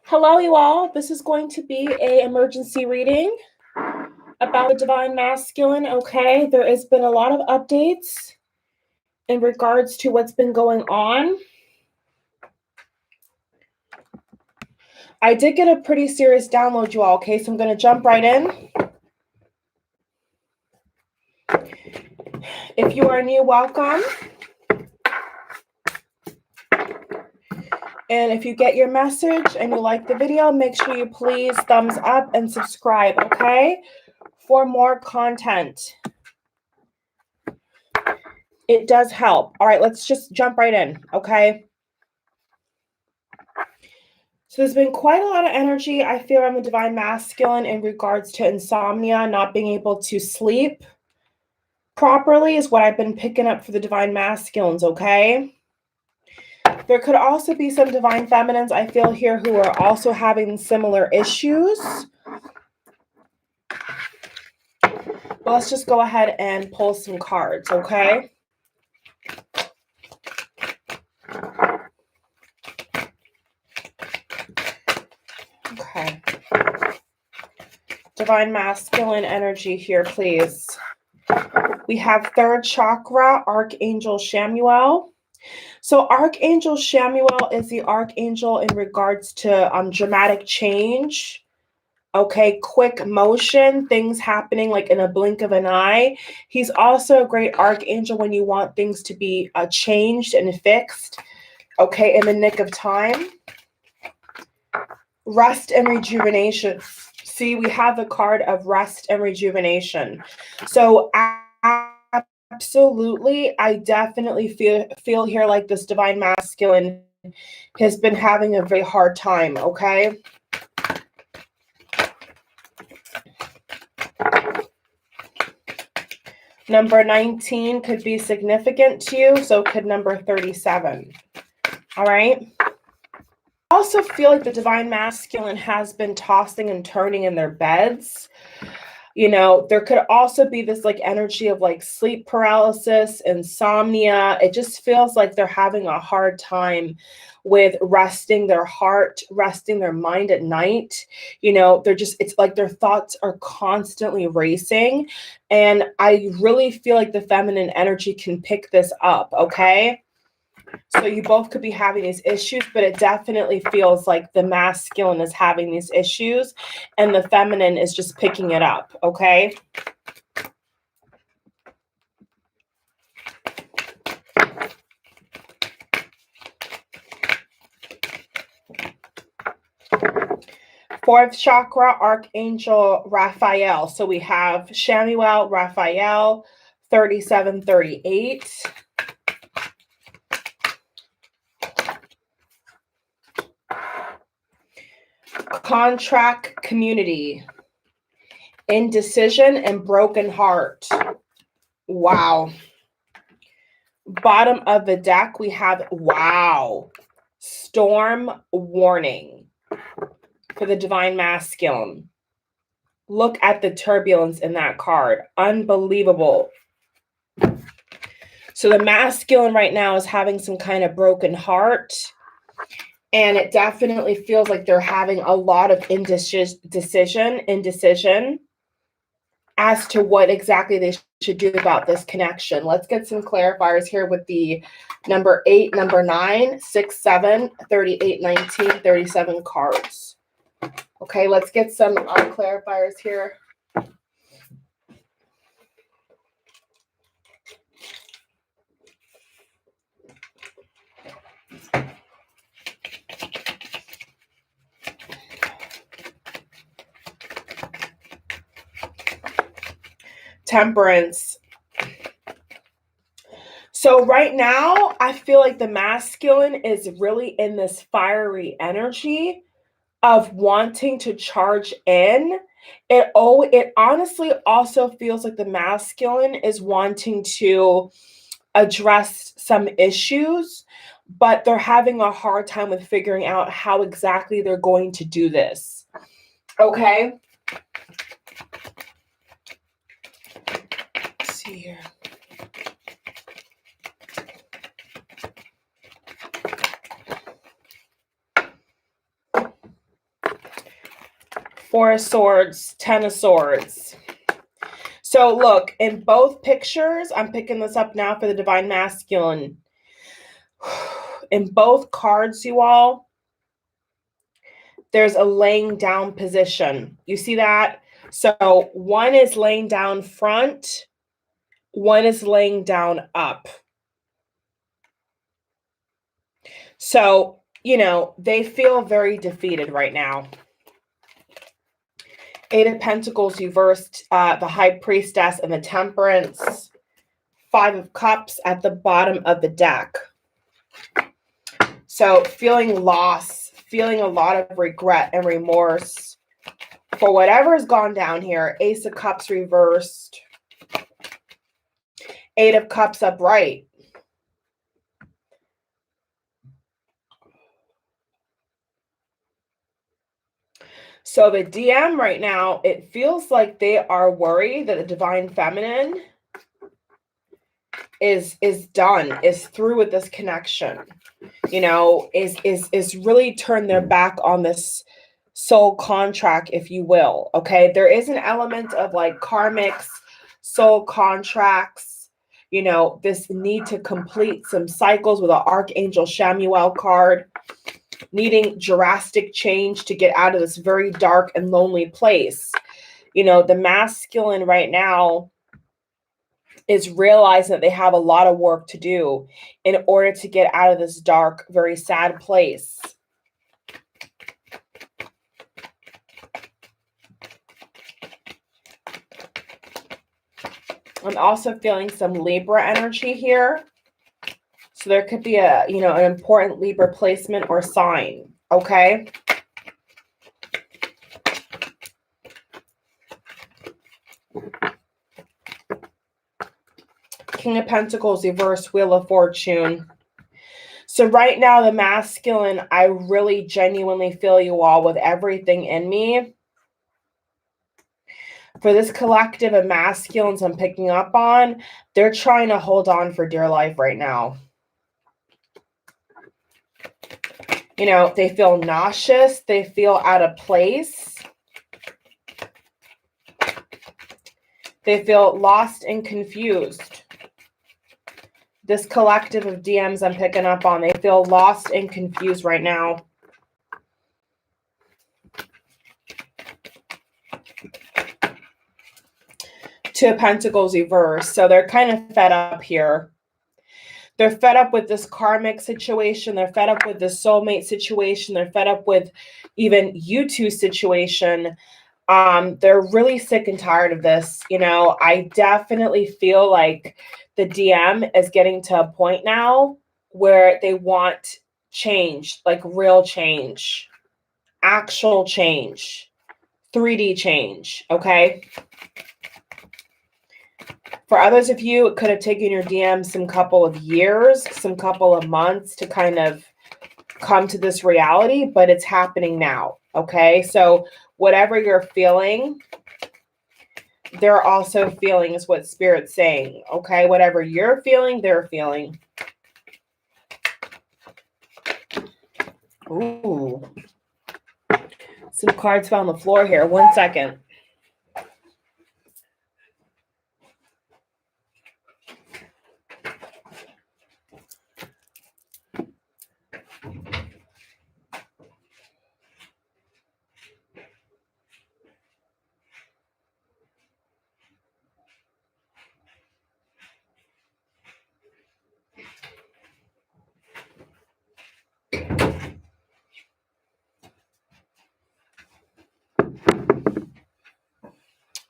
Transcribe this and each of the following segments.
Hello, you all. This is going to be an emergency reading about the divine masculine. Okay, there has been a lot of updates in regards to what's been going on. I did get a pretty serious download, you all. Okay, so I'm going to jump right in. If you are new, welcome. And if you get your message and you like the video, make sure you please thumbs up and subscribe, okay, for more content. It does help. All right, let's just jump right in, okay? So there's been quite a lot of energy, I feel, on the divine masculine in regards to insomnia, not being able to sleep properly is what I've been picking up for the divine masculines, okay? There could also be some divine feminines, I feel, here who are also having similar issues. But let's just go ahead and pull some cards, okay? Okay. Divine masculine energy here, please. We have third chakra, Archangel Shamuel. So Archangel Shamuel is the archangel in regards to dramatic change. Okay, quick motion, things happening like in a blink of an eye. He's also a great archangel when you want things to be changed and fixed, okay, in the nick of time. Rest and rejuvenation. See, we have the card of rest and rejuvenation. So absolutely, I definitely feel here like this divine masculine has been having a very hard time, okay? Number 19 could be significant to you, so could number 37. All right? I also feel like the divine masculine has been tossing and turning in their beds. You know, there could also be this like energy of like sleep paralysis, insomnia. It just feels like they're having a hard time with resting their heart, resting their mind at night. You know, it's like their thoughts are constantly racing. And I really feel like the feminine energy can pick this up, okay? So you both could be having these issues, but it definitely feels like the masculine is having these issues and the feminine is just picking it up, okay? Fourth chakra, Archangel Raphael. So we have Shamuel, Raphael, 3738. Contract community, indecision and broken heart. Wow. Bottom of the deck, we have, wow, storm warning for the divine masculine. Look at the turbulence in that card. Unbelievable. So the masculine right now is having some kind of broken heart. And it definitely feels like they're having a lot of indecision as to what exactly they should do about this connection. Let's get some clarifiers here with the number 8, number 9, 6, 7, 38, 19, 37 cards. Okay, let's get some clarifiers here. Temperance. So right now, I feel like the masculine is really in this fiery energy of wanting to charge in. It honestly also feels like the masculine is wanting to address some issues, but they're having a hard time with figuring out how exactly they're going to do this. Okay? Let's see here. Four of Swords, Ten of Swords. So look, in both pictures, I'm picking this up now for the Divine Masculine. In both cards, you all, there's a laying down position. You see that? So one is laying down front, one is laying down up. So, you know, they feel very defeated right now. Eight of Pentacles reversed, the High Priestess and the Temperance. Five of Cups at the bottom of the deck. So feeling loss, feeling a lot of regret and remorse for whatever has gone down here. Ace of Cups reversed. Eight of Cups upright. So the DM right now, it feels like they are worried that the Divine Feminine is done, is through with this connection. You know, is really turned their back on this soul contract, if you will. Okay, there is an element of like karmics, soul contracts, you know, this need to complete some cycles with an Archangel Shamuel card, needing drastic change to get out of this very dark and lonely place. You know, the masculine right now is realizing that they have a lot of work to do in order to get out of this dark, very sad place. I'm also feeling some Libra energy here. So there could be a, you know, an important Libra placement or sign, okay? King of Pentacles reversed, Wheel of Fortune. So right now, the masculine, I really genuinely feel you all with everything in me. For this collective of masculines I'm picking up on, they're trying to hold on for dear life right now. You know, they feel nauseous. They feel out of place. They feel lost and confused. This collective of DMs I'm picking up on, they feel lost and confused right now. Two of Pentacles reversed. So they're kind of fed up here. They're fed up with this karmic situation. They're fed up with this soulmate situation. They're fed up with even you two situation. They're really sick and tired of this. You know, I definitely feel like the DM is getting to a point now where they want change, like real change, actual change, 3D change, okay? For others of you, it could have taken your DM some couple of years, some couple of months to kind of come to this reality, but it's happening now, okay? So whatever you're feeling, they're also feeling is what Spirit's saying, okay? Whatever you're feeling, they're feeling. Ooh. Some cards fell on the floor here. 1 second.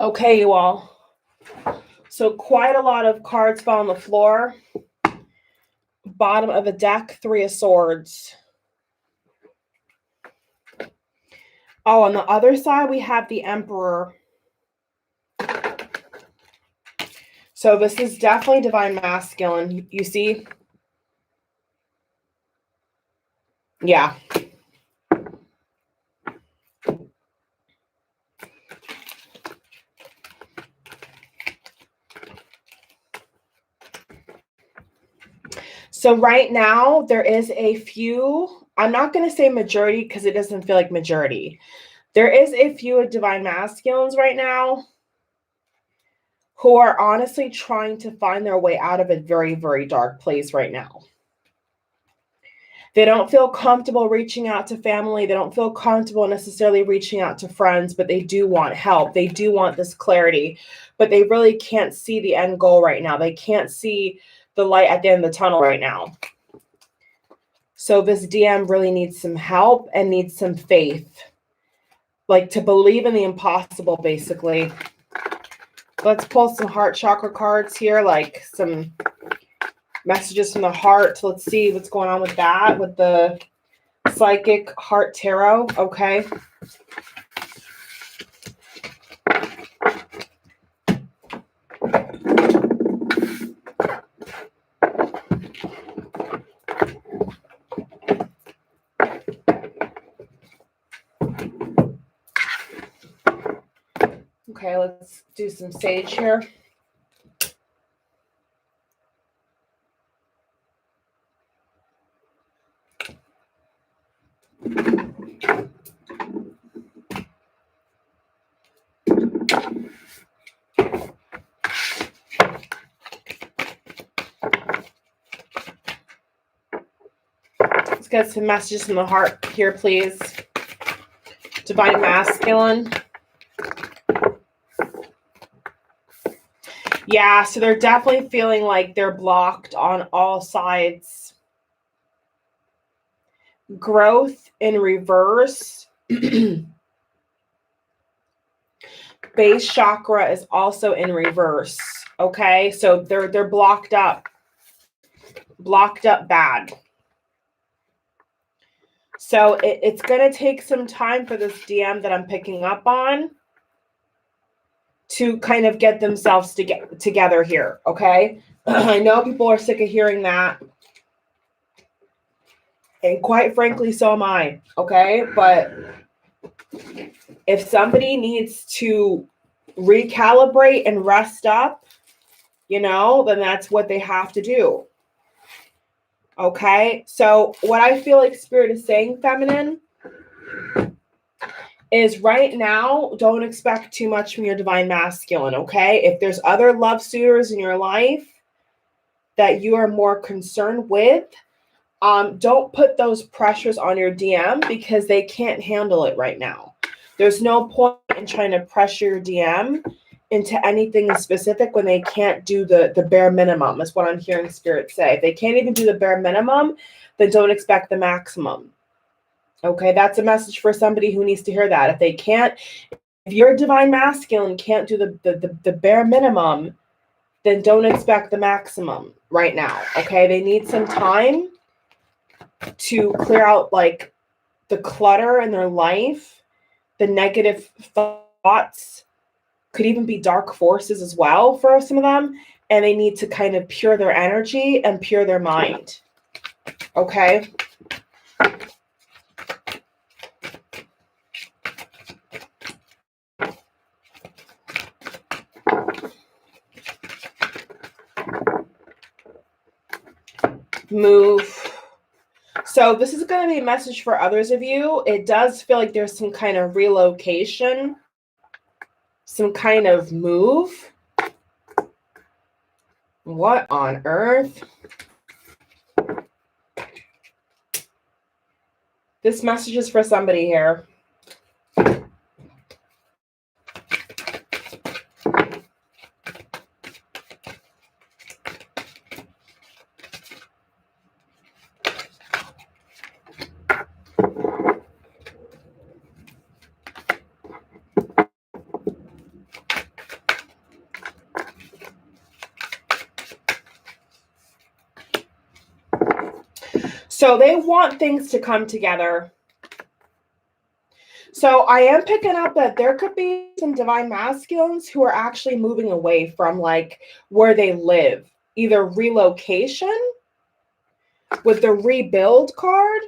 Okay, you all. So quite a lot of cards fell on the floor. Bottom of the deck, Three of Swords. Oh, on the other side, we have the Emperor. So this is definitely Divine Masculine. You see? Yeah. So right now, there is a few, I'm not going to say majority because it doesn't feel like majority. There is a few divine masculines right now who are honestly trying to find their way out of a very, very dark place right now. They don't feel comfortable reaching out to family. They don't feel comfortable necessarily reaching out to friends, but they do want help. They do want this clarity, but they really can't see the end goal right now. They can't see the light at the end of the tunnel right now. So this DM really needs some help and needs some faith, like to believe in the impossible, basically. Let's pull some heart chakra cards here, like some messages from the heart. Let's see what's going on with that, with the psychic heart tarot. Okay. Okay, let's do some sage here. Let's get some messages from the heart here, please. Divine masculine. Yeah, so they're definitely feeling like they're blocked on all sides. Growth in reverse. Base chakra is also in reverse. Okay, so they're blocked up bad. So it's going to take some time for this DM that I'm picking up on to kind of get themselves together here, okay? I know people are sick of hearing that. And quite frankly, so am I, okay? But if somebody needs to recalibrate and rest up, you know, then that's what they have to do. Okay, so what I feel like Spirit is saying, feminine, is right now, don't expect too much from your divine masculine, okay? If there's other love suitors in your life that you are more concerned with, don't put those pressures on your DM because they can't handle it right now. There's no point in trying to pressure your DM into anything specific when they can't do the bare minimum, is what I'm hearing Spirit say. If they can't even do the bare minimum, then don't expect the maximum. Okay, that's a message for somebody who needs to hear that. If your divine masculine can't do the bare minimum, then don't expect the maximum right now. Okay, they need some time to clear out like the clutter in their life, the negative thoughts. Could even be dark forces as well for some of them. And they need to kind of pure their energy and pure their mind. Okay. Move. So this is going to be a message for others of you. It does feel like there's some kind of relocation, some kind of move. What on earth? This message is for somebody here. So they want things to come together. So I am picking up that there could be some divine masculines who are actually moving away from like where they live. Either relocation with the rebuild card.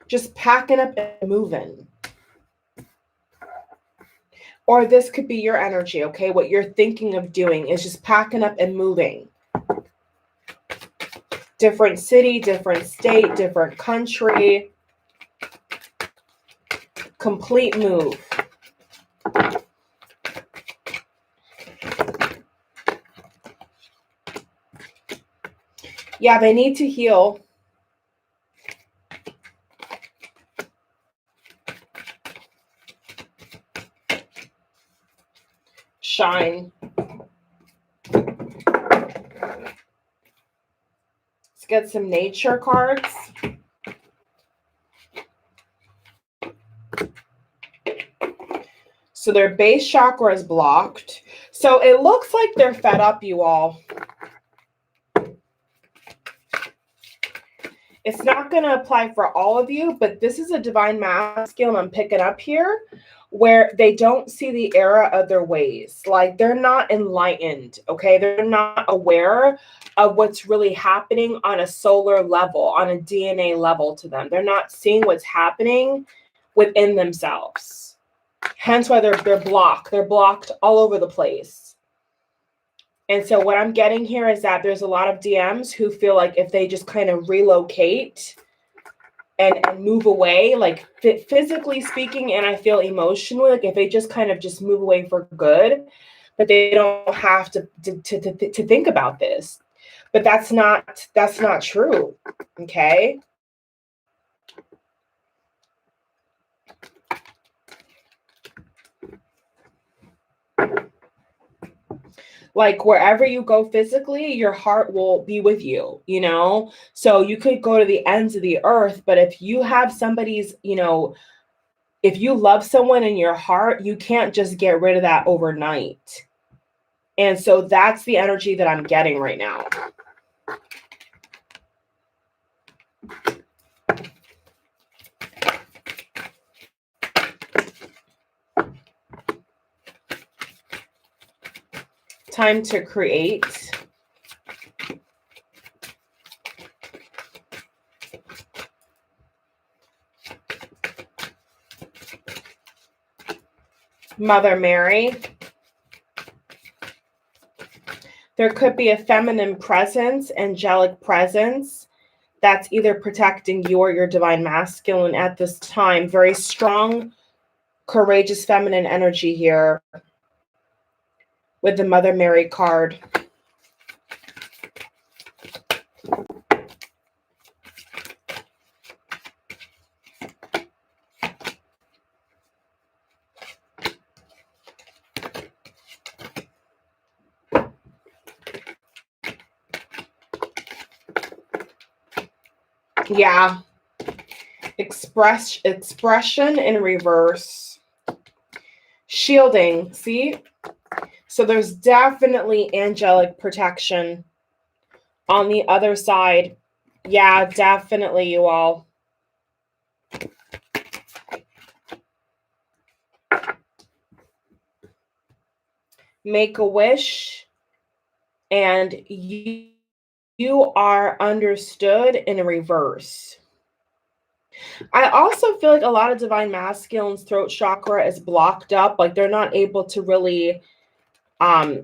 Just packing up and moving. Or this could be your energy, okay? What you're thinking of doing is just packing up and moving. Different city, different state, different country. Complete move. Yeah, they need to heal. Shine. Let's get some nature cards. So their base chakra is blocked. So it looks like they're fed up, you all. It's not going to apply for all of you, but this is a divine masculine I'm picking up here where they don't see the error of their ways. Like they're not enlightened, okay? They're not aware of what's really happening on a solar level, on a DNA level to them. They're not seeing what's happening within themselves. Hence why they're blocked. They're blocked all over the place. And so what I'm getting here is that there's a lot of DMs who feel like if they just kind of relocate and move away, like physically speaking, and I feel emotionally, like if they just kind of just move away for good, but they don't have to think about this. But that's not true. Okay. Like wherever you go physically, your heart will be with you, you know? So you could go to the ends of the earth, but if you have somebody's, you know, if you love someone in your heart, you can't just get rid of that overnight. And so that's the energy that I'm getting right now. Time to create. Mother Mary. There could be a feminine presence, angelic presence that's either protecting you or your divine masculine at this time. Very strong, courageous feminine energy here with the Mother Mary card. Yeah. Expression in reverse. Shielding. See? So there's definitely angelic protection on the other side. Yeah, definitely, you all. Make a wish and you are understood in reverse. I also feel like a lot of divine masculines' throat chakra is blocked up. Like they're not able to really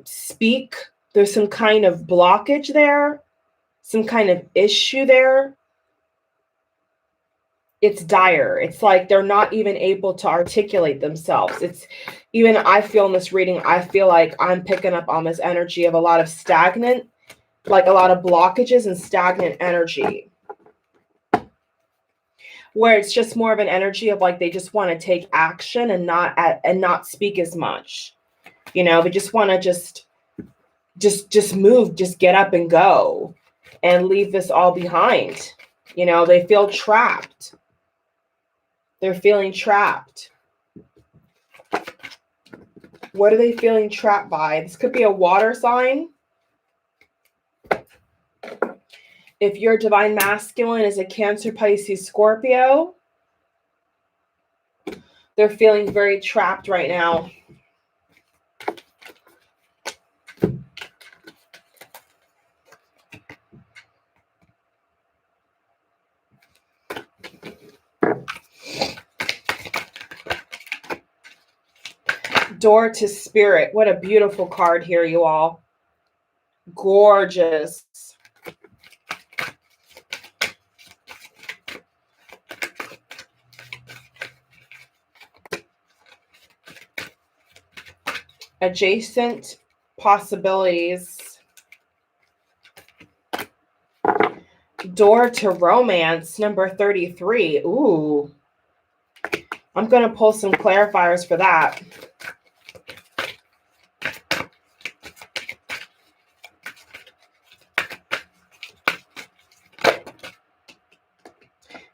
speak. There's some kind of blockage there, some kind of issue there. It's dire. It's like they're not even able to articulate themselves. It's even, I feel in this reading, I feel like I'm picking up on this energy of a lot of stagnant, like a lot of blockages and stagnant energy, where it's just more of an energy of like they just want to take action and not speak as much. You know, they just want to just move, just get up and go and leave this all behind. You know, they feel trapped. They're feeling trapped. What are they feeling trapped by? This could be a water sign. If your divine masculine is a Cancer, Pisces, Scorpio, they're feeling very trapped right now. Door to Spirit. What a beautiful card here, you all. Gorgeous. Adjacent possibilities. Door to romance, number 33. Ooh. I'm going to pull some clarifiers for that.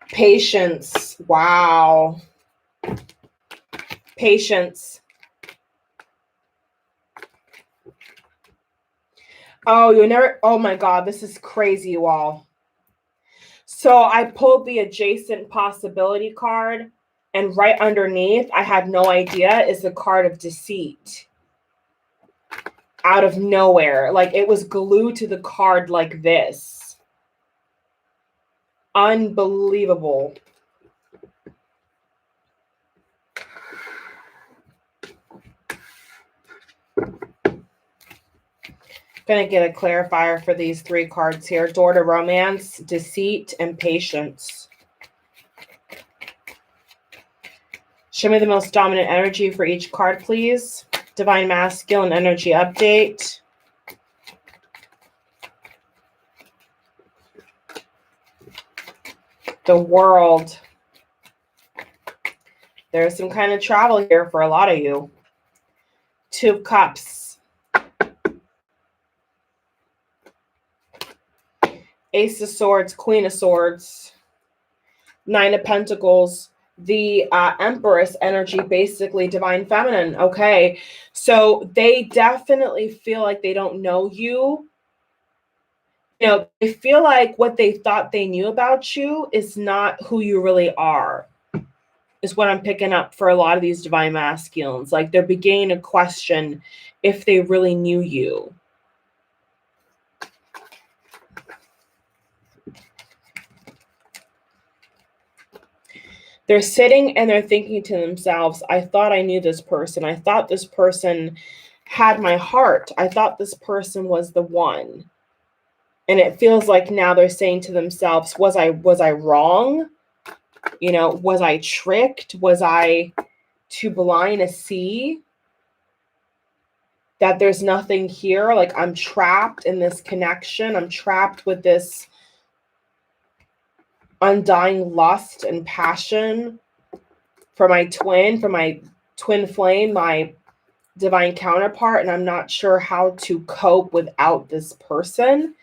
Patience. Wow. Patience. Oh, you never. Oh my God, this is crazy, you all. So I pulled the adjacent possibility card, and right underneath, I had no idea, is the card of deceit. Out of nowhere. Like it was glued to the card like this. Unbelievable. Going to get a clarifier for these three cards here. Door to romance, deceit, and patience. Show me the most dominant energy for each card, please. Divine Masculine energy update. The World. There's some kind of travel here for a lot of you. Two of Cups. Ace of Swords, Queen of Swords. Nine of Pentacles. The Empress energy, basically Divine Feminine. Okay, so they definitely feel like they don't know you. You know, they feel like what they thought they knew about you is not who you really are, is what I'm picking up for a lot of these Divine Masculines. Like they're beginning to question if they really knew you. They're sitting and they're thinking to themselves, I thought I knew this person. I thought this person had my heart. I thought this person was the one. And it feels like now they're saying to themselves, was I wrong? You know, was I tricked? Was I too blind to see that there's nothing here? Like I'm trapped in this connection. I'm trapped with this undying lust and passion for my twin flame, my divine counterpart, and I'm not sure how to cope without this person.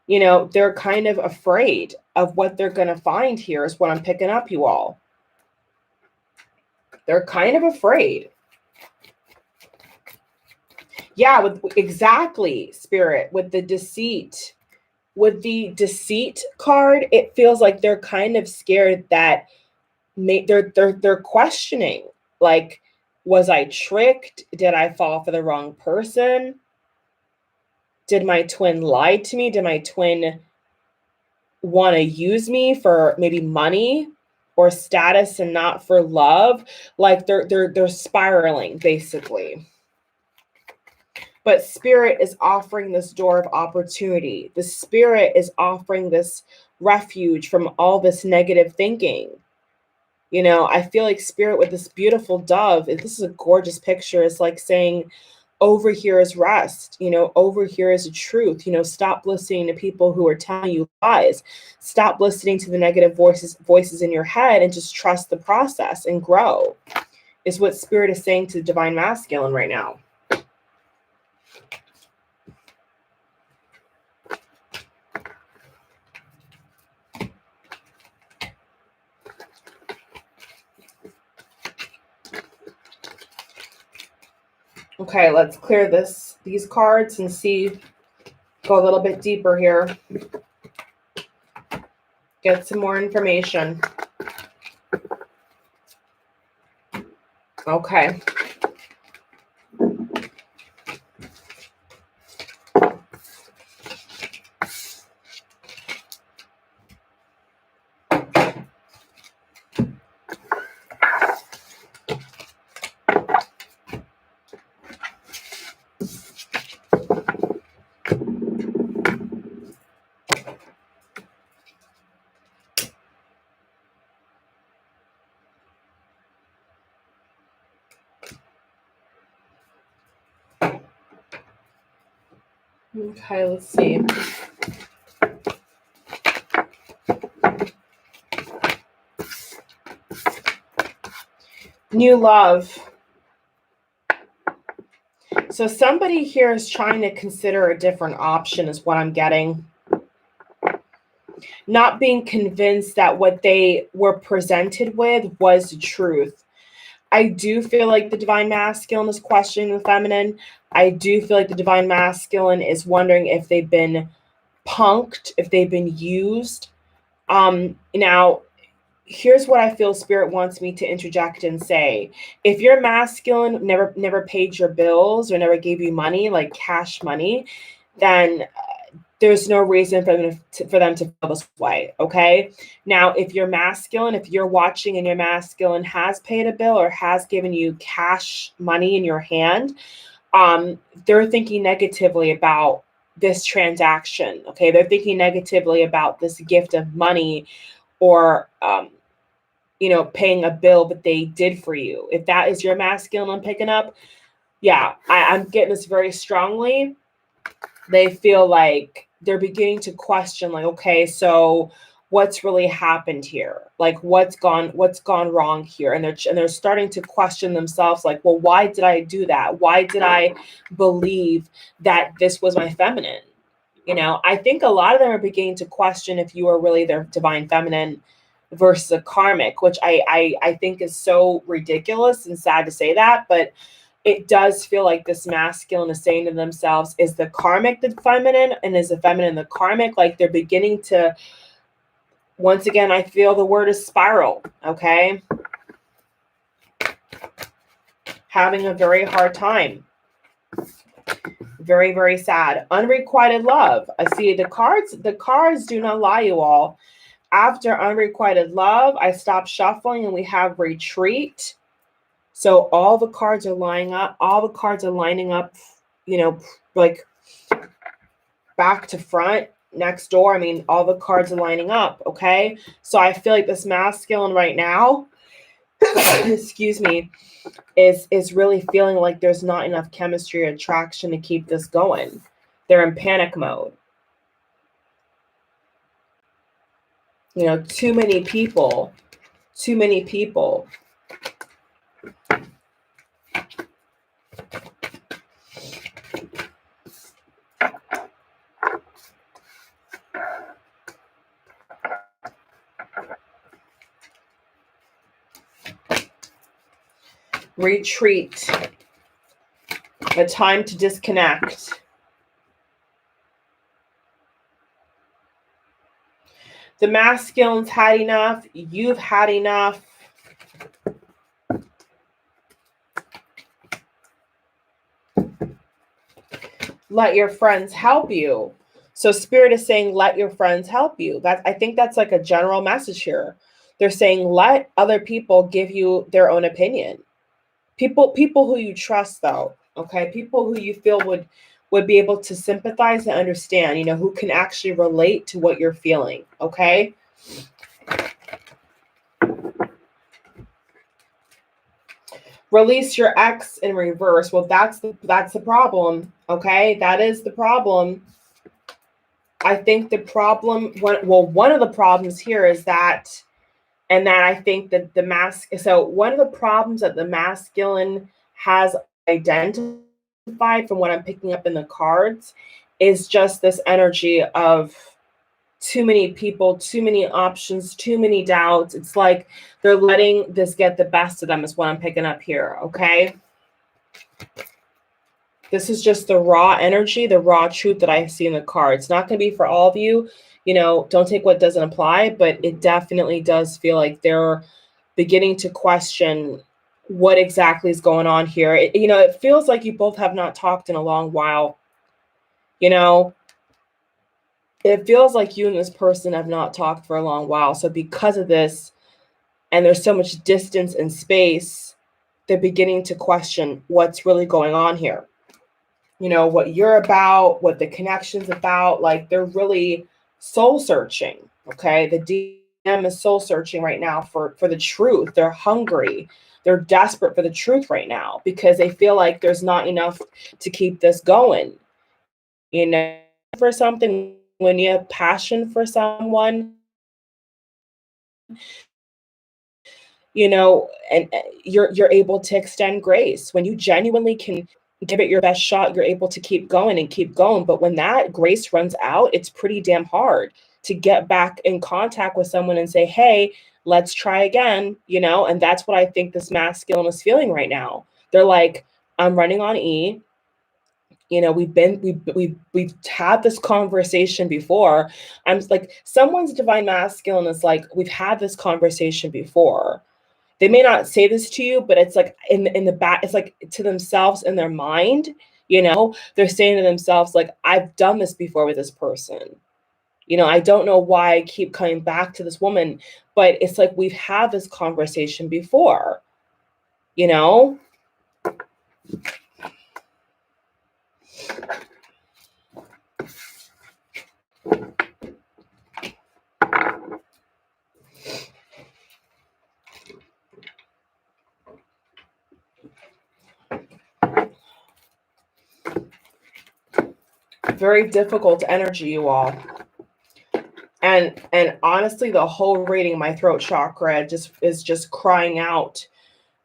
You know, they're kind of afraid of what they're going to find here is what I'm picking up, you all. They're kind of afraid. Yeah, exactly, Spirit, with the deceit. With the deceit card, it feels like they're kind of scared that they're questioning, like, was I tricked? Did I fall for the wrong person? Did my twin lie to me? Did my twin want to use me for maybe money or status and not for love? Like they're spiraling basically. But Spirit is offering this door of opportunity. The Spirit is offering this refuge from all this negative thinking. You know, I feel like Spirit with this beautiful dove, this is a gorgeous picture. It's like saying, over here is rest, you know, over here is a truth. You know, stop listening to people who are telling you lies. Stop listening to the negative voices in your head and just trust the process and grow, is what Spirit is saying to the Divine Masculine right now. Okay, let's clear these cards and go a little bit deeper here. Get some more information. Okay. Okay, let's see. New love. So somebody here is trying to consider a different option is what I'm getting. Not being convinced that what they were presented with was the truth. I do feel like the divine masculine is questioning the feminine. I do feel like the divine masculine is wondering if they've been punked, if they've been used. Now, here's what I feel Spirit wants me to interject and say. If your masculine never paid your bills or never gave you money, like cash money, then there's no reason for them to feel this way, okay? Now, if you're masculine, if you're watching and your masculine has paid a bill or has given you cash money in your hand, they're thinking negatively about this transaction, okay? They're thinking negatively about this gift of money or, paying a bill that they did for you. If that is your masculine I'm picking up, yeah, I'm getting this very strongly. They feel like they're beginning to question, like, okay, so what's really happened here? Like, what's gone wrong here? And they're starting to question themselves, like, well, why did I do that? Why did I believe that this was my feminine? I think a lot of them are beginning to question if you are really their divine feminine versus a karmic, which I think is so ridiculous and sad to say that, but it does feel like this masculine is saying to themselves, is the karmic the feminine and is the feminine the karmic? Like they're beginning to, once again, I feel the word is spiral, okay? Having a very hard time. Very, very sad. Unrequited love. I see the cards do not lie, you all. After unrequited love, I stop shuffling and we have retreat. So all the cards are lining up. All the cards are lining up, like back to front, next door. I mean, all the cards are lining up, okay? So I feel like this masculine right now, excuse me, is really feeling like there's not enough chemistry or attraction to keep this going. They're in panic mode. Too many people. Retreat. A time to disconnect. The masculine's had enough. You've had enough. Let your friends help you. So Spirit is saying, let your friends help you. I think that's like a general message here. They're saying, let other people give you their own opinion. People who you trust, though, okay? People who you feel would be able to sympathize and understand, who can actually relate to what you're feeling, okay? Release your ex in reverse. Well, that's the problem, okay? That is the problem. I think the problem, one of the problems here is that, and that I think that so one of the problems that the masculine has identified from what I'm picking up in the cards is just this energy of too many people, too many options, too many doubts. It's like they're letting this get the best of them is what I'm picking up here, okay? This is just the raw energy, the raw truth that I see in the card. It's not going to be for all of you. Don't take what doesn't apply, but it definitely does feel like they're beginning to question what exactly is going on here. It feels like you both have not talked in a long while. It feels like you and this person have not talked for a long while. So because of this, and there's so much distance and space, they're beginning to question what's really going on here. What you're about, what the connection's about. Like they're really soul searching, okay? The DM is soul searching right now for the truth. They're hungry. They're desperate for the truth right now because they feel like there's not enough to keep this going. You know, for something, when you have passion for someone, and you're able to extend grace. When you genuinely can give it your best shot, you're able to keep going and keep going. But when that grace runs out, it's pretty damn hard to get back in contact with someone and say, hey, let's try again, and that's what I think this masculine is feeling right now. They're like, I'm running on E. We've had this conversation before. I'm like, someone's divine masculine is like, we've had this conversation before. They may not say this to you, but it's like in the back, it's like to themselves in their mind, they're saying to themselves, like, I've done this before with this person. I don't know why I keep coming back to this woman, but it's like we've had this conversation before, Very difficult energy, you all. And honestly, the whole reading, my throat chakra is just crying out.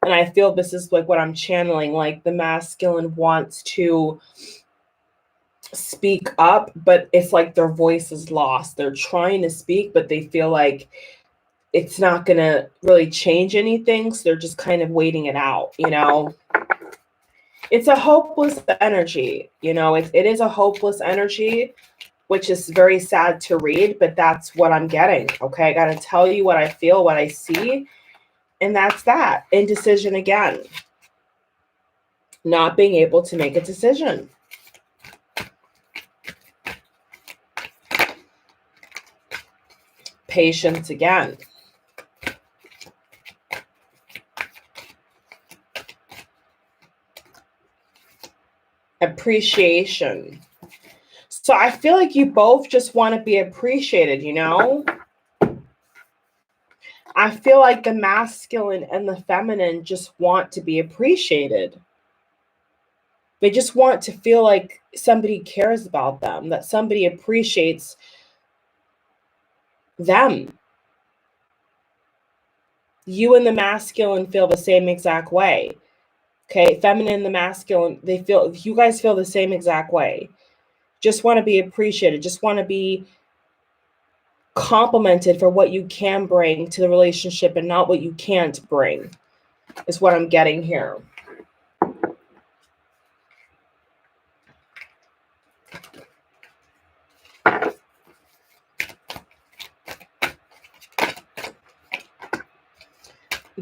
And I feel this is like what I'm channeling, like the masculine wants to speak up, but it's like their voice is lost. They're trying to speak, but they feel like it's not going to really change anything. So they're just kind of waiting it out, It's a hopeless energy, it is a hopeless energy, which is very sad to read, but that's what I'm getting. Okay. I got to tell you what I feel, what I see. And that's that. Indecision again. Not being able to make a decision. Patience again. Appreciation. So I feel like you both just want to be appreciated, I feel like the masculine and the feminine just want to be appreciated. They just want to feel like somebody cares about them, that somebody appreciates them. You and the masculine feel the same exact way. Okay, feminine and the masculine, you guys feel the same exact way. Just want to be appreciated, just want to be complimented for what you can bring to the relationship and not what you can't bring, is what I'm getting here.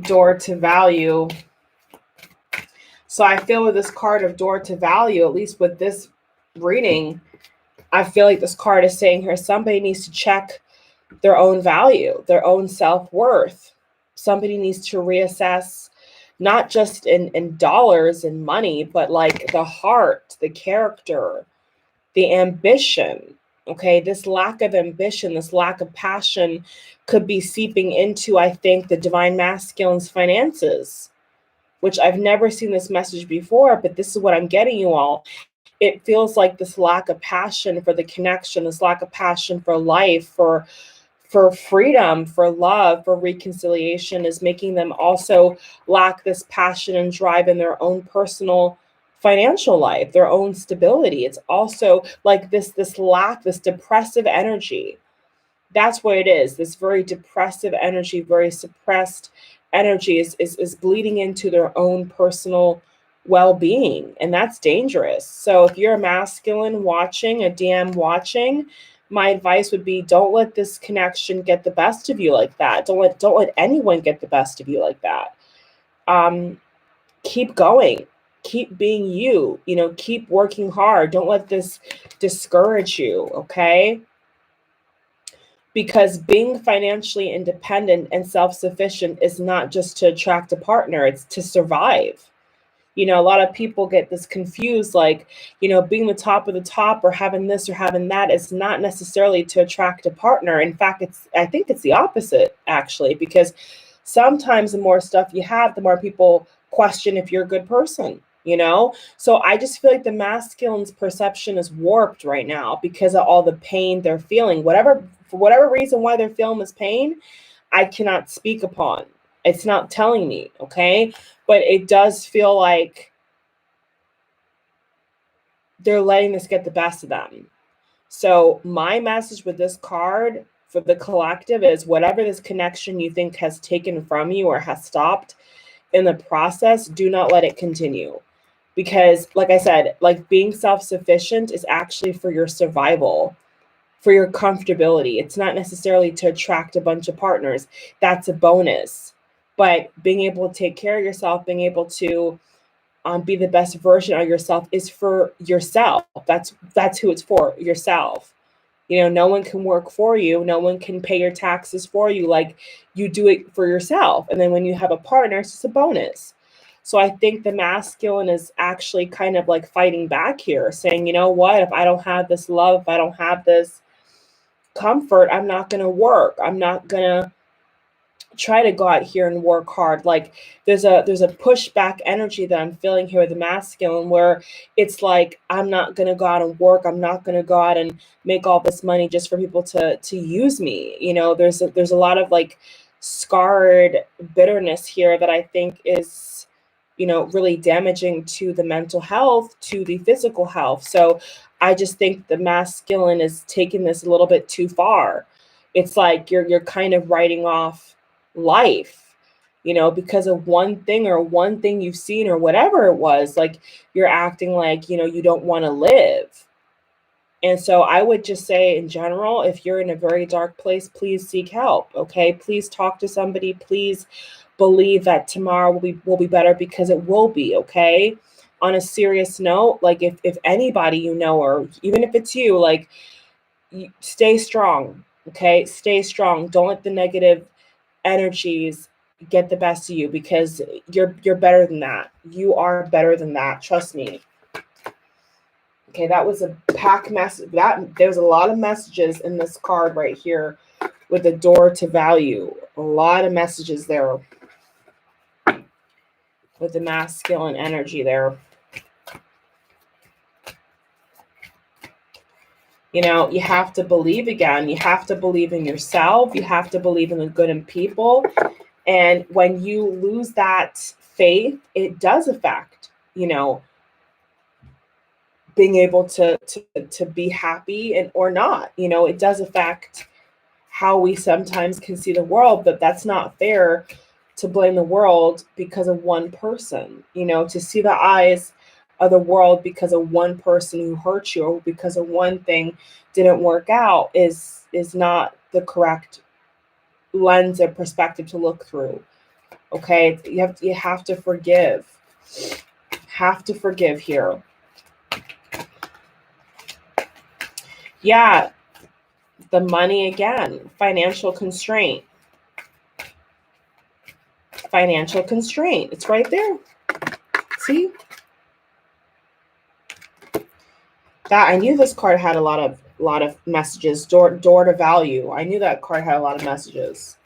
Door to value. So I feel with this card of door to value, at least with this reading, I feel like this card is saying here, somebody needs to check their own value, their own self-worth. Somebody needs to reassess, not just in dollars and money, but like the heart, the character, the ambition. Okay, this lack of ambition, this lack of passion could be seeping into, I think, the divine masculine's finances, which I've never seen this message before, but this is what I'm getting, you all. It feels like this lack of passion for the connection, this lack of passion for life, for freedom, for love, for reconciliation is making them also lack this passion and drive in their own personal financial life, their own stability. It's also like this lack, this depressive energy. That's what it is. This very depressive energy, very suppressed energy is bleeding into their own personal well-being, and that's dangerous. So if you're a masculine watching, a DM watching, my advice would be, don't let this connection get the best of you like that. Don't let anyone get the best of you like that. Keep going. Keep being you. Keep working hard. Don't let this discourage you, okay? Because being financially independent and self-sufficient is not just to attract a partner, it's to survive. A lot of people get this confused, like, being the top of the top or having this or having that is not necessarily to attract a partner. In fact, I think it's the opposite, actually, because sometimes the more stuff you have, the more people question if you're a good person. you know? So I just feel like the masculine's perception is warped right now because of all the pain they're feeling. For whatever reason why they're feeling this pain, I cannot speak upon. It's not telling me, okay? But it does feel like they're letting this get the best of them. So my message with this card for the collective is whatever this connection you think has taken from you or has stopped in the process, do not let it continue. Because like I said, like being self-sufficient is actually for your survival, for your comfortability. It's not necessarily to attract a bunch of partners. That's a bonus. But being able to take care of yourself, being able to be the best version of yourself is for yourself. That's who it's for, yourself. You know, no one can work for you. No one can pay your taxes for you. Like, you do it for yourself. And then when you have a partner, it's just a bonus. So I think the masculine is actually kind of like fighting back here, saying, you know what, if I don't have this love, if I don't have this comfort, I'm not going to work. I'm not going to try to go out here and work hard. Like there's a pushback energy that I'm feeling here with the masculine, where it's like, I'm not going to go out and work. I'm not going to go out and make all this money just for people to use me. You know, there's a lot of like scarred bitterness here that I think is, you know, really damaging to the mental health, to the physical health. So I just think the masculine is taking this a little bit too far. It's like you're kind of writing off life, you know, because of one thing you've seen or whatever it was. Like you're acting like, you know, you don't want to live. And so I would just say in general, if you're in a very dark place, please seek help. Okay. Please talk to somebody. Please believe that tomorrow will be better, because it will be. Okay. On a serious note, like if anybody, you know, or even if it's you, like stay strong. Okay. Stay strong. Don't let the negative energies get the best of you, because you're better than that. You are better than that. Trust me. Okay, that was a pack message. There's a lot of messages in this card right here with the door to value. A lot of messages there with the masculine energy there. You know, you have to believe again. You have to believe in yourself. You have to believe in the good in people. And when you lose that faith, it does affect, you know, being able to be happy and or not. You know, it does affect how we sometimes can see the world, but that's not fair to blame the world because of one person. You know, to see the eyes of the world because of one person who hurt you or because of one thing didn't work out is not the correct lens or perspective to look through. Okay, you have to forgive. Have to forgive here. Yeah, the money again, financial constraint. Financial constraint. It's right there. See? That I knew this card had a lot of messages. Door to value. I knew that card had a lot of messages.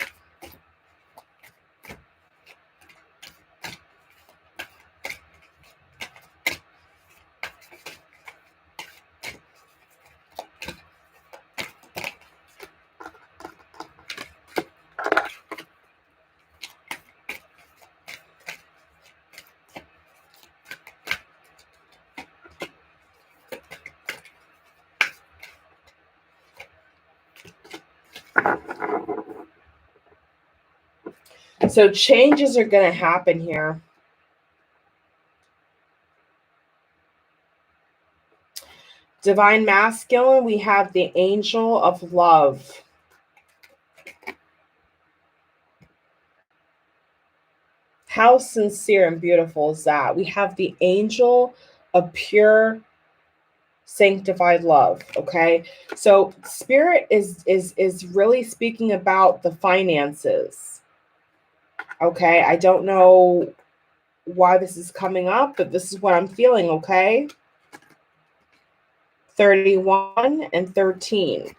So changes are going to happen here. Divine masculine, we have the angel of love. How sincere and beautiful is that? We have the angel of pure sanctified love. Okay, so spirit is really speaking about the finances. Okay, I don't know why this is coming up, but this is what I'm feeling. Okay, 31 and 13.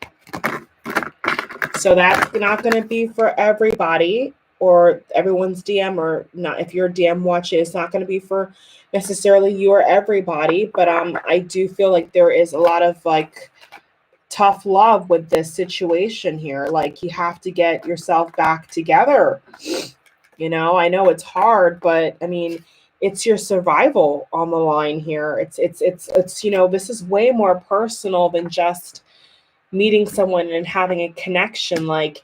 So that's not going to be for everybody. or everyone's DM, or not. If you're DM watching, it's not going to be for necessarily you or everybody, but I do feel like there is a lot of like tough love with this situation here. Like, you have to get yourself back together. You know, I know it's hard, but I mean, it's your survival on the line here. It's you know, this is way more personal than just meeting someone and having a connection. Like,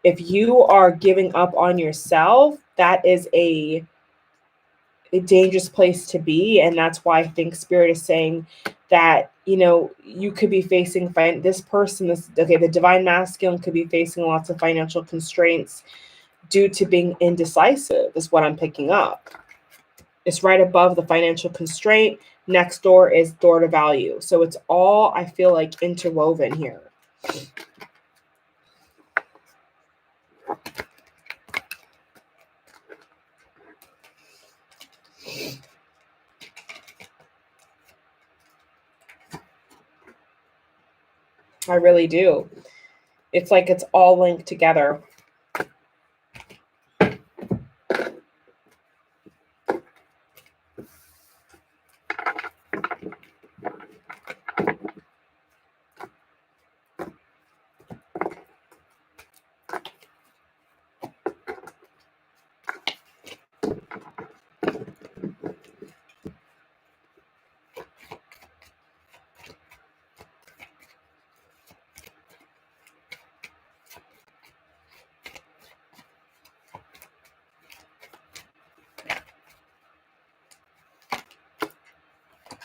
if you are giving up on yourself, that is a dangerous place to be. And that's why I think Spirit is saying that, you know, you could be facing the divine masculine could be facing lots of financial constraints due to being indecisive, is what I'm picking up. It's right above the financial constraint. Next door is door to value. So it's all, I feel like, interwoven here. I really do. It's like it's all linked together.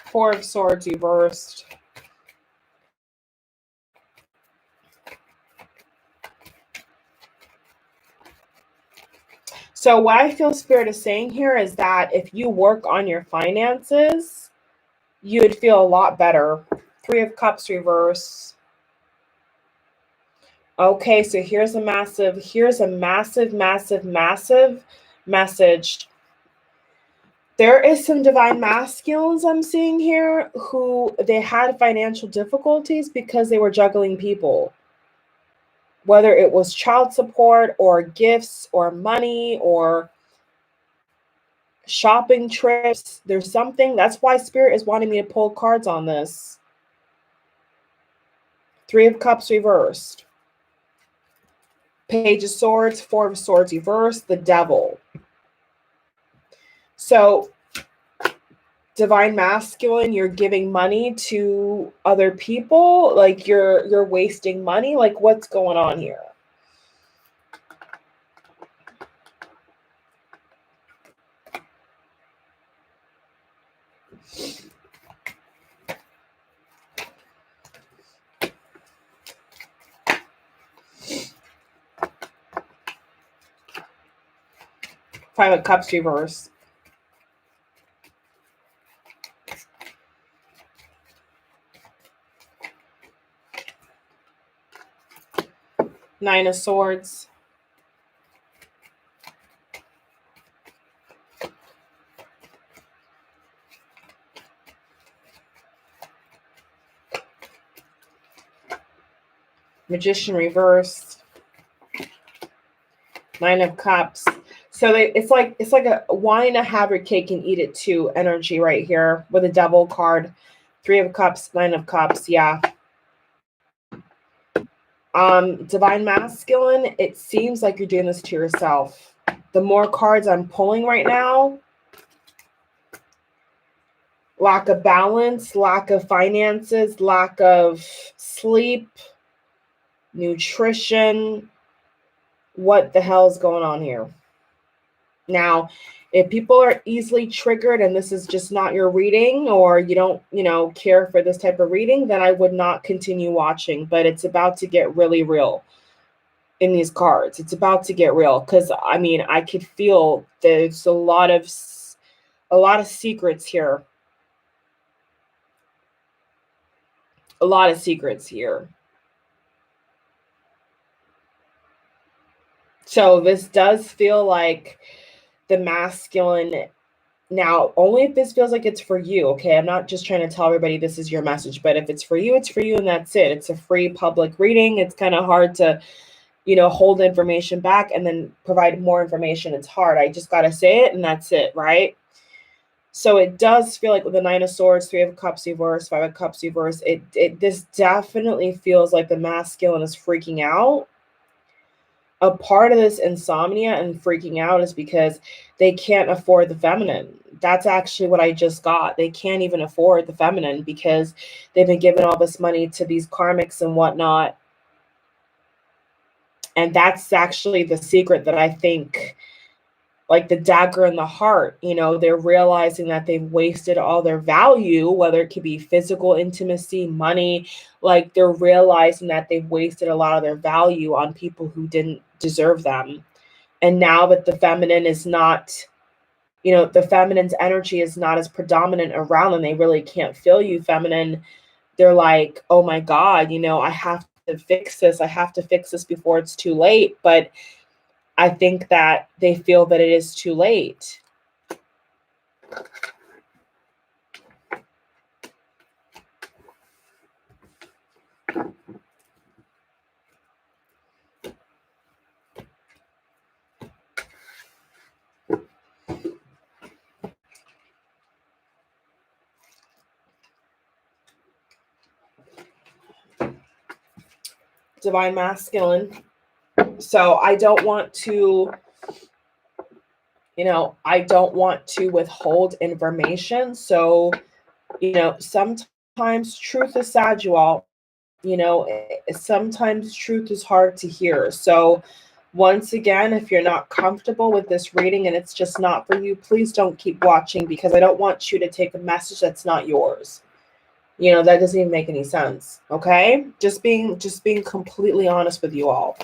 Four of Swords reversed. So what I feel Spirit is saying here is that if you work on your finances, you would feel a lot better. Three of Cups reverse. Okay, so here's a massive message. There is some divine masculines I'm seeing here who they had financial difficulties because they were juggling people. Whether it was child support or gifts or money or shopping trips, there's something. That's why Spirit is wanting me to pull cards on this. Three of Cups reversed. Page of Swords, Four of Swords reversed, the Devil. So, divine masculine, you're giving money to other people, like you're wasting money. Like, what's going on here? Five of Cups reverse. Nine of Swords. Magician reversed. Nine of Cups. So it's like a wanting to have your cake and eat it too energy right here with a Devil card. Three of Cups, Nine of Cups. Yeah. Divine masculine, it seems like you're doing this to yourself. The more cards I'm pulling right now, lack of balance, lack of finances, lack of sleep, nutrition. What the hell is going on here? Now, if people are easily triggered and this is just not your reading, or you don't, care for this type of reading, then I would not continue watching. But it's about to get really real in these cards. It's about to get real because, I mean, I could feel there's a lot of secrets here. A lot of secrets here. So this does feel like the masculine. Now, only if this feels like it's for you, okay? I'm not just trying to tell everybody this is your message, but if it's for you, and that's it. It's a free public reading. It's kind of hard to, hold information back and then provide more information. It's hard. I just got to say it and that's it, right? So it does feel like with the Nine of Swords, Three of Cups reverse, Five of Cups reverse, this definitely feels like the masculine is freaking out. A part of this insomnia and freaking out is because they can't afford the feminine. That's actually what I just got. They can't even afford the feminine because they've been giving all this money to these karmics and whatnot. And that's actually the secret that I think, like the dagger in the heart, they're realizing that they've wasted all their value, whether it could be physical intimacy, money, like they're realizing that they've wasted a lot of their value on people who didn't deserve them. And now that the feminine is not, the feminine's energy is not as predominant around them, they really can't feel you feminine. They're like, oh my God, I have to fix this. I have to fix this before it's too late. But I think that they feel that it is too late. Divine Masculine. So I don't want to, I don't want to withhold information. So, sometimes truth is sad, you all. Sometimes truth is hard to hear. So once again, if you're not comfortable with this reading and it's just not for you, please don't keep watching, because I don't want you to take a message that's not yours. That doesn't even make any sense. Okay. Just being completely honest with you all.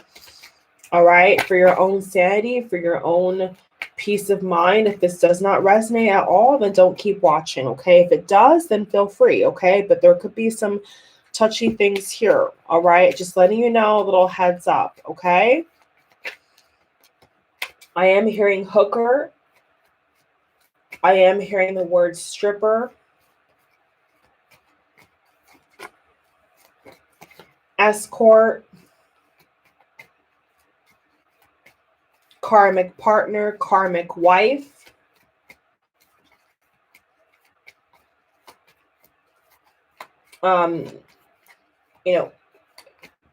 All right. For your own sanity, for your own peace of mind. If this does not resonate at all, then don't keep watching. Okay. If it does, then feel free. Okay. But there could be some touchy things here. All right. Just letting you know, a little heads up. Okay. I am hearing hooker. I am hearing the word stripper. Escort. Karmic partner, karmic wife.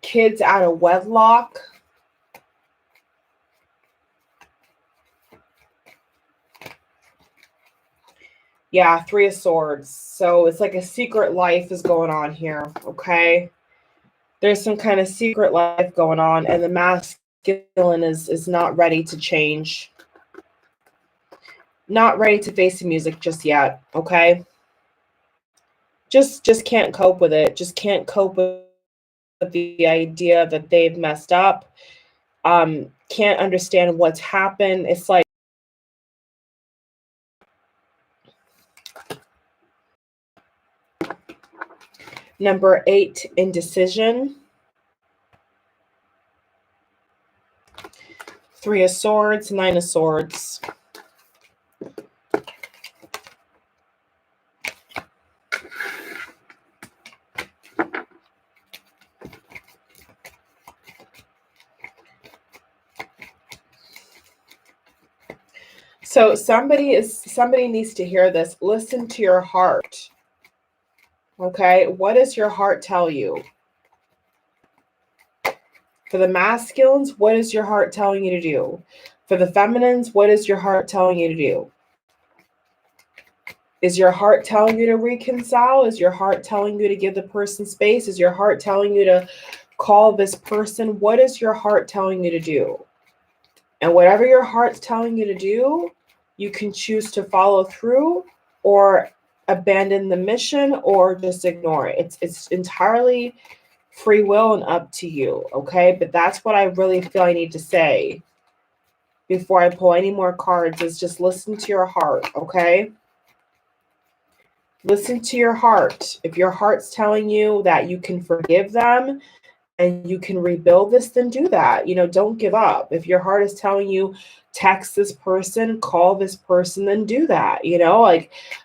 Kids out of wedlock. Yeah, Three of Swords. So it's like a secret life is going on here, okay? There's some kind of secret life going on, and the masculine is not ready to change. Not ready to face the music just yet, okay? Just can't cope with it. Just can't cope with the idea that they've messed up. Can't understand what's happened. It's like number 8, indecision. Three of Swords, Nine of Swords. So somebody needs to hear this. Listen to your heart. Okay, what does your heart tell you? For the masculines, what is your heart telling you to do? For the feminines, what is your heart telling you to do? Is your heart telling you to reconcile? Is your heart telling you to give the person space? Is your heart telling you to call this person? What is your heart telling you to do? And whatever your heart's telling you to do, you can choose to follow through or abandon the mission or just ignore it. It's entirely free will and up to you, okay? But that's what I really feel I need to say before I pull any more cards, is just listen to your heart, okay? Listen to your heart. If your heart's telling you that you can forgive them and you can rebuild this, then do that. Don't give up. If your heart is telling you text this person, call this person, then do that.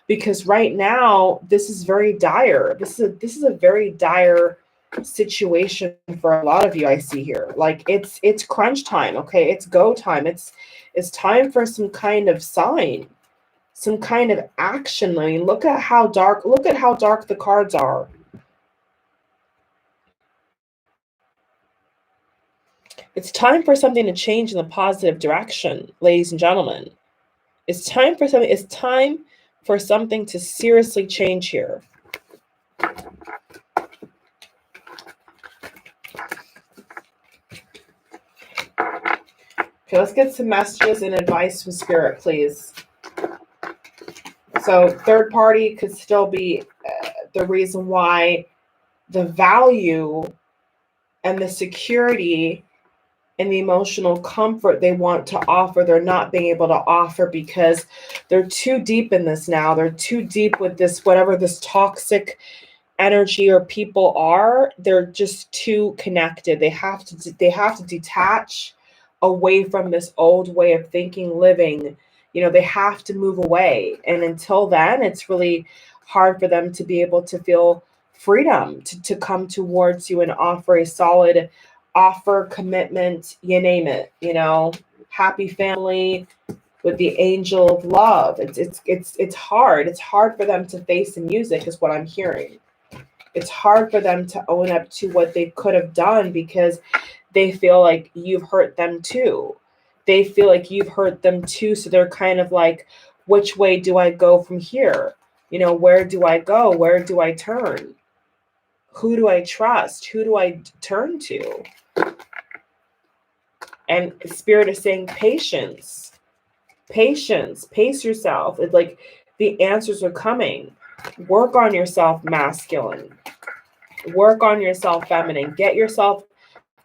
Because right now this is very dire. This is a very dire situation for a lot of you I see here. Like it's crunch time, okay? It's go time. It's time for some kind of sign, some kind of action. I mean, look at how dark the cards are. It's time for something to change in the positive direction, ladies and gentlemen. It's time for something to seriously change here. Okay, let's get some messages and advice from Spirit, please. So third party could still be the reason why the value and the security and the emotional comfort they want to offer, they're not being able to offer because they're too deep in this now. They're too deep with this, whatever this toxic energy or people are. They're just too connected. They have to detach away from this old way of thinking, living. You know, they have to move away. And until then, it's really hard for them to be able to feel freedom to come towards you and offer a solid offer, commitment, you name it, you know, happy family with the angel of love. It's hard. It's hard for them to face the music is what I'm hearing. It's hard for them to own up to what they could have done because they feel like you've hurt them too. They feel like you've hurt them too. So they're kind of like, which way do I go from here? You know, where do I go? Where do I turn? Who do I trust? Who do I turn to? And Spirit is saying patience, pace yourself. It's like the answers are coming. Work on yourself, masculine. Work on yourself, feminine.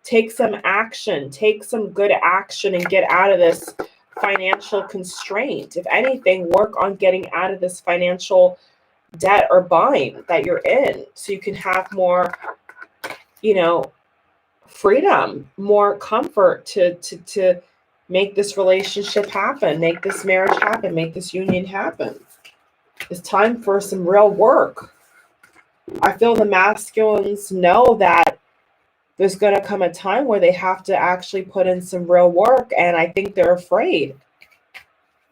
Take some action, take some good action and get out of this financial constraint. If anything, work on getting out of this financial debt or bind that you're in so you can have more, you know, freedom, more comfort to make this relationship happen, make this marriage happen, make this union happen. It's time for some real work. I feel the masculines know that there's going to come a time where they have to actually put in some real work. And I think they're afraid.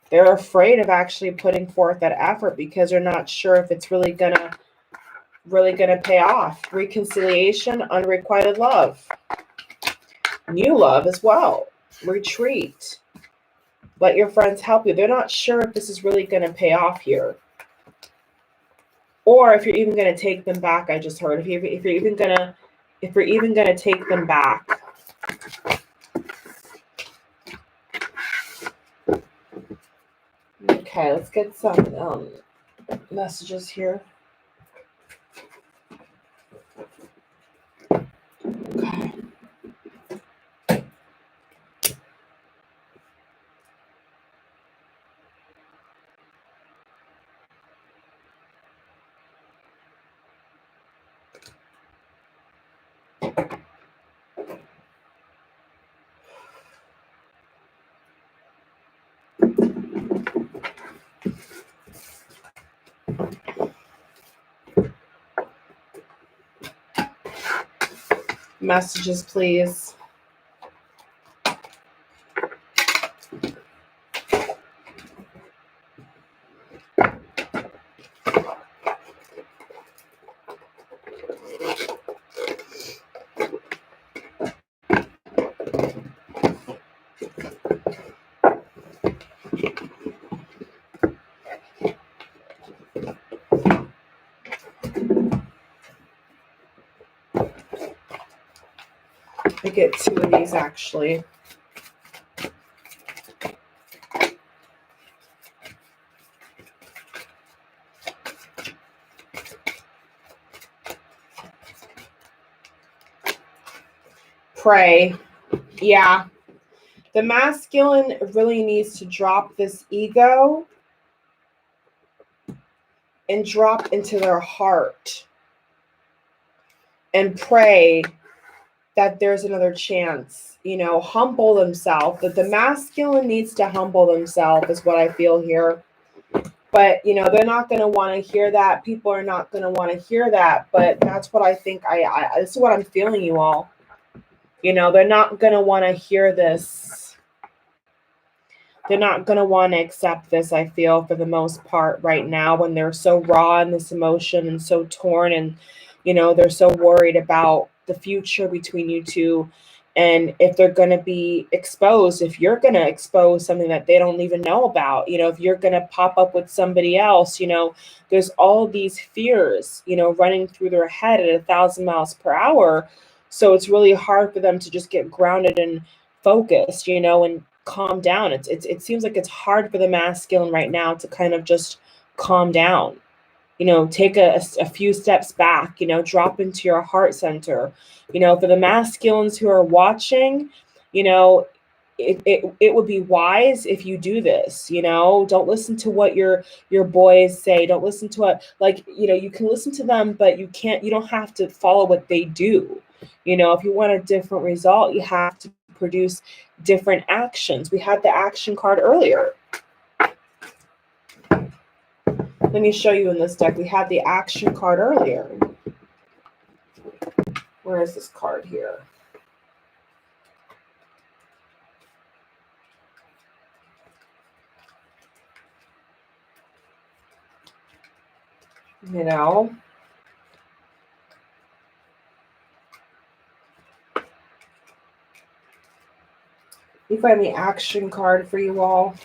They're afraid of actually putting forth that effort because they're not sure if it's really going to pay off. Reconciliation, unrequited love. New love as well. Retreat. Let your friends help you. They're not sure if this is really going to pay off here. Or if you're even going to take them back, I just heard. If you're even going to take them back. Okay, let's get some messages here. Okay. Messages, please. I get two of these actually. Pray. Yeah. The masculine really needs to drop this ego and drop into their heart and pray that there's another chance, you know, humble themselves. That the masculine needs to humble themselves is what I feel here. But, you know, they're not going to want to hear that. People are not going to want to hear that. But that's what I think. This is what I'm feeling, you all. You know, they're not going to want to hear this. They're not going to want to accept this, I feel, for the most part right now, when they're so raw in this emotion and so torn, and, you know, they're so worried about the future between you two. And if they're going to be exposed, if you're going to expose something that they don't even know about, you know, if you're going to pop up with somebody else, you know, there's all these fears, you know, running through their head at 1,000 miles per hour. So it's really hard for them to just get grounded and focused, you know, and calm down. It seems like it's hard for the masculine right now to kind of just calm down, you know, take a few steps back, you know, drop into your heart center. You know, for the masculines who are watching, you know, it would be wise if you do this. You know, don't listen to what your boys say. Don't listen to what, like, you know, you can listen to them, but you don't have to follow what they do. You know, if you want a different result, you have to produce different actions. We had the action card earlier. Let me show you in this deck. We had the action card earlier. Where is this card here? You know, you find the action card for you all.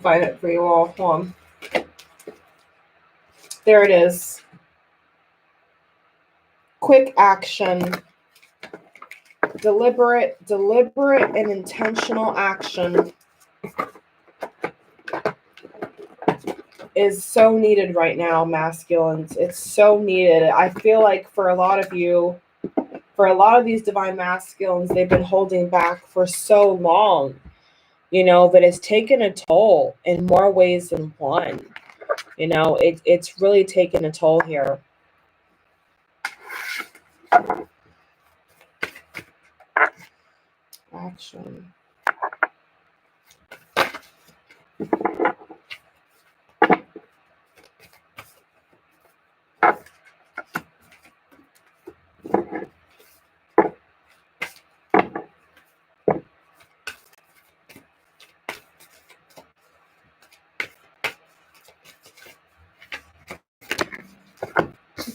Find it for you all. Hold on. There it is. Quick action. Deliberate and intentional action is so needed right now, masculines. It's so needed. I feel like for a lot of you, for a lot of these divine masculines, they've been holding back for so long, you know, that it's taken a toll in more ways than one. You know, it's really taken a toll here. Action.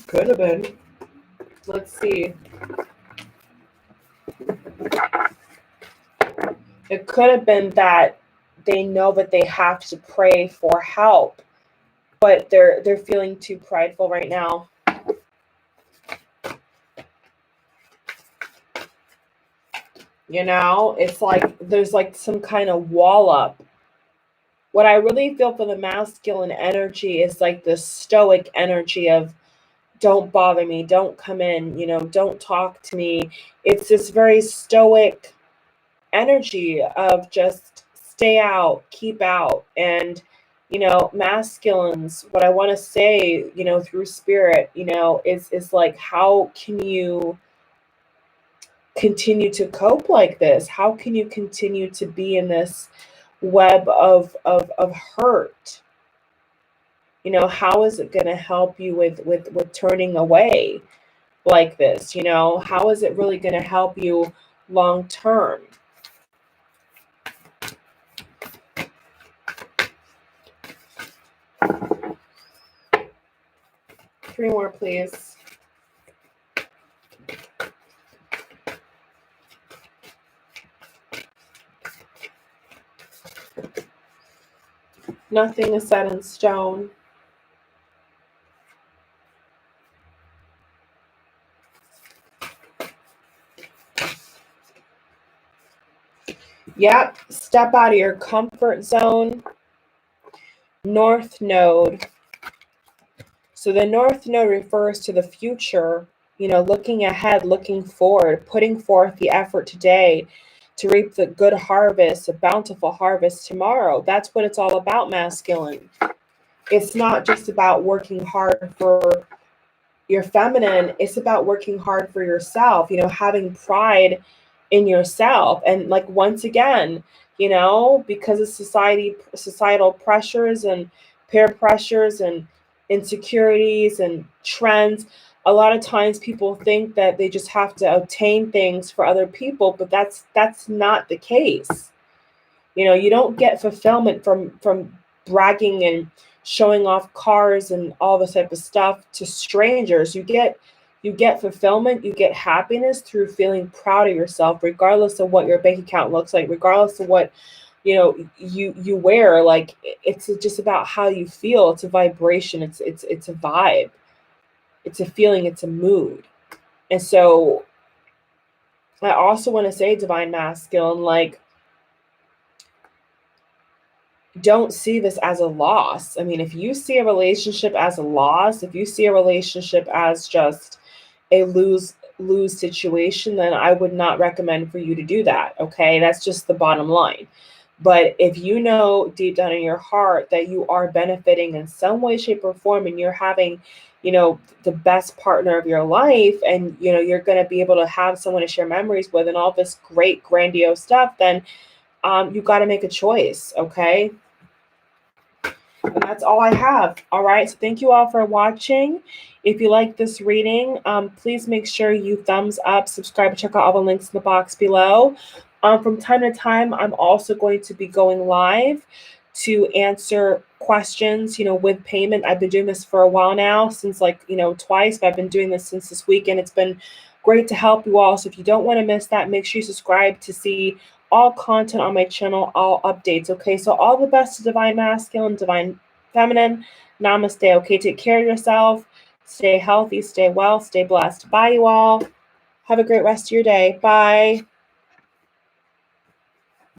Could have been. Let's see. It could have been that they know that they have to pray for help, but they're feeling too prideful right now. You know, it's like there's like some kind of wall up. What I really feel for the masculine energy is like the stoic energy of, don't bother me, don't come in, you know, don't talk to me. It's this very stoic energy of just stay out, keep out. And, you know, masculines, what I want to say, you know, through spirit, you know, is like, how can you continue to cope like this? How can you continue to be in this web of hurt? You know, how is it going to help you with turning away like this? You know, how is it really going to help you long term? Three more, please. Nothing is set in stone. Yep, step out of your comfort zone. North Node. So the North Node refers to the future, looking ahead, looking forward, putting forth the effort today to reap the good harvest, a bountiful harvest tomorrow. That's what it's all about, masculine. It's not just about working hard for your feminine. It's about working hard for yourself, having pride in yourself. And like, once again, because of societal pressures and peer pressures and insecurities and trends, a lot of times people think that they just have to obtain things for other people, but that's not the case. You don't get fulfillment from bragging and showing off cars and all this type of stuff to strangers. You get fulfillment, you get happiness through feeling proud of yourself, regardless of what your bank account looks like, regardless of what you wear. Like, it's just about how you feel. It's a vibration. It's a vibe. It's a feeling. It's a mood. And so I also want to say, divine masculine, like, don't see this as a loss. I mean, if you see a relationship as a loss, if you see a relationship as just a lose situation, then I would not recommend for you to do that. Okay. That's just the bottom line. But if you know deep down in your heart that you are benefiting in some way, shape, or form, and you're having, the best partner of your life, and, you're going to be able to have someone to share memories with and all this great, grandiose stuff, then you got to make a choice. Okay. And that's all I have. All right. So thank you all for watching. If you like this reading, please make sure you thumbs up, subscribe, check out all the links in the box below. From time to time, I'm also going to be going live to answer questions, with payment. I've been doing this for a while now, since twice, but I've been doing this since this weekend. It's been great to help you all. So if you don't want to miss that, make sure you subscribe to see all content on my channel, all updates. Okay, so all the best to divine masculine, divine feminine. Namaste. Okay, take care of yourself. Stay healthy, stay well, stay blessed. Bye, you all. Have a great rest of your day. Bye.